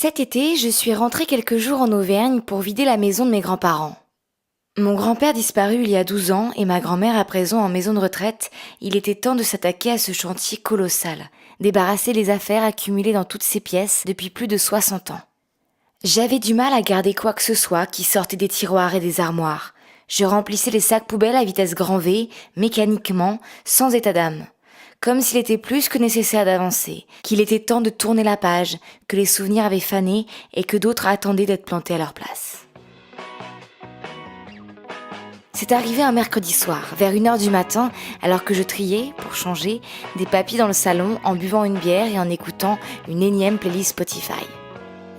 Cet été, je suis rentrée quelques jours en Auvergne pour vider la maison de mes grands-parents. Mon grand-père disparu il y a 12 ans et ma grand-mère à présent en maison de retraite, il était temps de s'attaquer à ce chantier colossal, débarrasser les affaires accumulées dans toutes ces pièces depuis plus de 60 ans. J'avais du mal à garder quoi que ce soit qui sortait des tiroirs et des armoires. Je remplissais les sacs poubelles à vitesse grand V, mécaniquement, sans état d'âme. Comme s'il était plus que nécessaire d'avancer, qu'il était temps de tourner la page, que les souvenirs avaient fané et que d'autres attendaient d'être plantés à leur place. C'est arrivé un mercredi soir, vers 1h du matin, alors que je triais, pour changer, des papiers dans le salon en buvant une bière et en écoutant une énième playlist Spotify.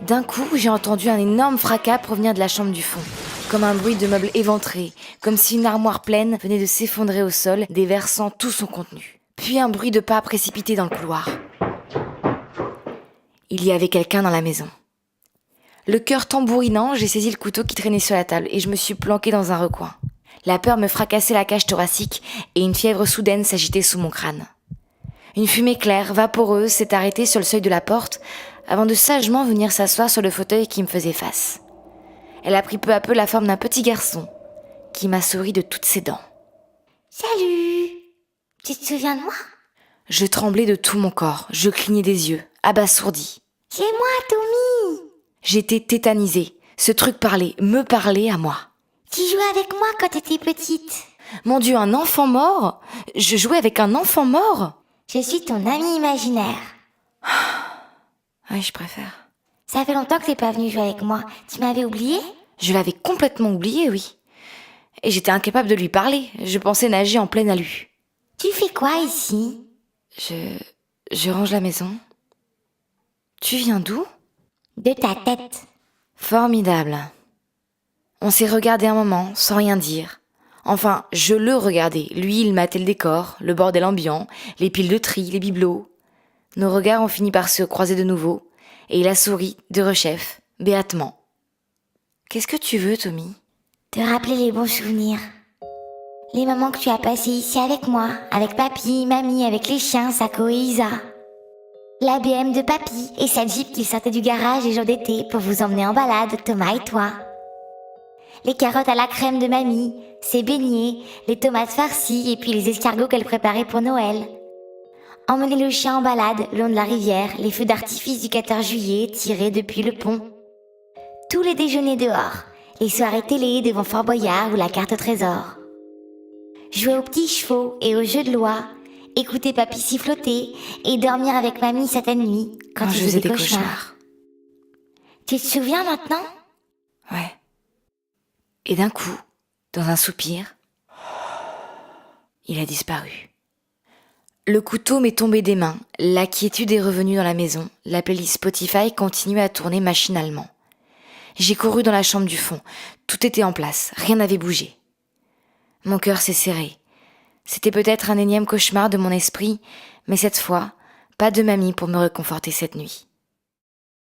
D'un coup, j'ai entendu un énorme fracas provenir de la chambre du fond, comme un bruit de meubles éventrés, comme si une armoire pleine venait de s'effondrer au sol, déversant tout son contenu. Puis un bruit de pas précipité dans le couloir. Il y avait quelqu'un dans la maison. Le cœur tambourinant, j'ai saisi le couteau qui traînait sur la table et je me suis planquée dans un recoin. La peur me fracassait la cage thoracique et une fièvre soudaine s'agitait sous mon crâne. Une fumée claire, vaporeuse, s'est arrêtée sur le seuil de la porte avant de sagement venir s'asseoir sur le fauteuil qui me faisait face. Elle a pris peu à peu la forme d'un petit garçon qui m'a souri de toutes ses dents. « Salut! Tu te souviens de moi ?» Je tremblais de tout mon corps, je clignais des yeux, abasourdie. « C'est moi, Tommy !» J'étais tétanisée. Ce truc me parlait à moi. « Tu jouais avec moi quand t'étais petite. » Mon Dieu, un enfant mort ? Je jouais avec un enfant mort ? Je suis ton ami imaginaire. Oui, je préfère. Ça fait longtemps que t'es pas venu jouer avec moi. Tu m'avais oublié ? Je l'avais complètement oublié, oui. Et j'étais incapable de lui parler. Je pensais nager en pleine alu. Tu fais quoi ici ? Je range la maison. Tu viens d'où ? De ta tête. Formidable. On s'est regardé un moment, sans rien dire. Enfin, je le regardais. Lui, il matait le décor, le bordel ambiant, les piles de tri, les bibelots. Nos regards ont fini par se croiser de nouveau, et il a souri, de rechef, béatement. Qu'est-ce que tu veux, Tommy ? Te rappeler les bons souvenirs. Les moments que tu as passés ici avec moi, avec papy, mamie, avec les chiens, Sako et Isa. La BM de papy et sa Jeep qu'il sortait du garage les jours d'été pour vous emmener en balade, Thomas et toi. Les carottes à la crème de mamie, ses beignets, les tomates farcies et puis les escargots qu'elle préparait pour Noël. Emmener le chien en balade le long de la rivière, les feux d'artifice du 14 juillet tirés depuis le pont. Tous les déjeuners dehors, les soirées télé devant Fort Boyard ou la carte au trésor. Jouer aux petits chevaux et aux jeux de loi, écouter papy siffloter et dormir avec mamie certaines nuits quand tu faisais des cauchemars. Tu te souviens maintenant ? Ouais. Et d'un coup, dans un soupir, il a disparu. Le couteau m'est tombé des mains, la quiétude est revenue dans la maison, la playlist Spotify continuait à tourner machinalement. J'ai couru dans la chambre du fond, tout était en place, rien n'avait bougé. Mon cœur s'est serré. C'était peut-être un énième cauchemar de mon esprit, mais cette fois, pas de mamie pour me réconforter cette nuit.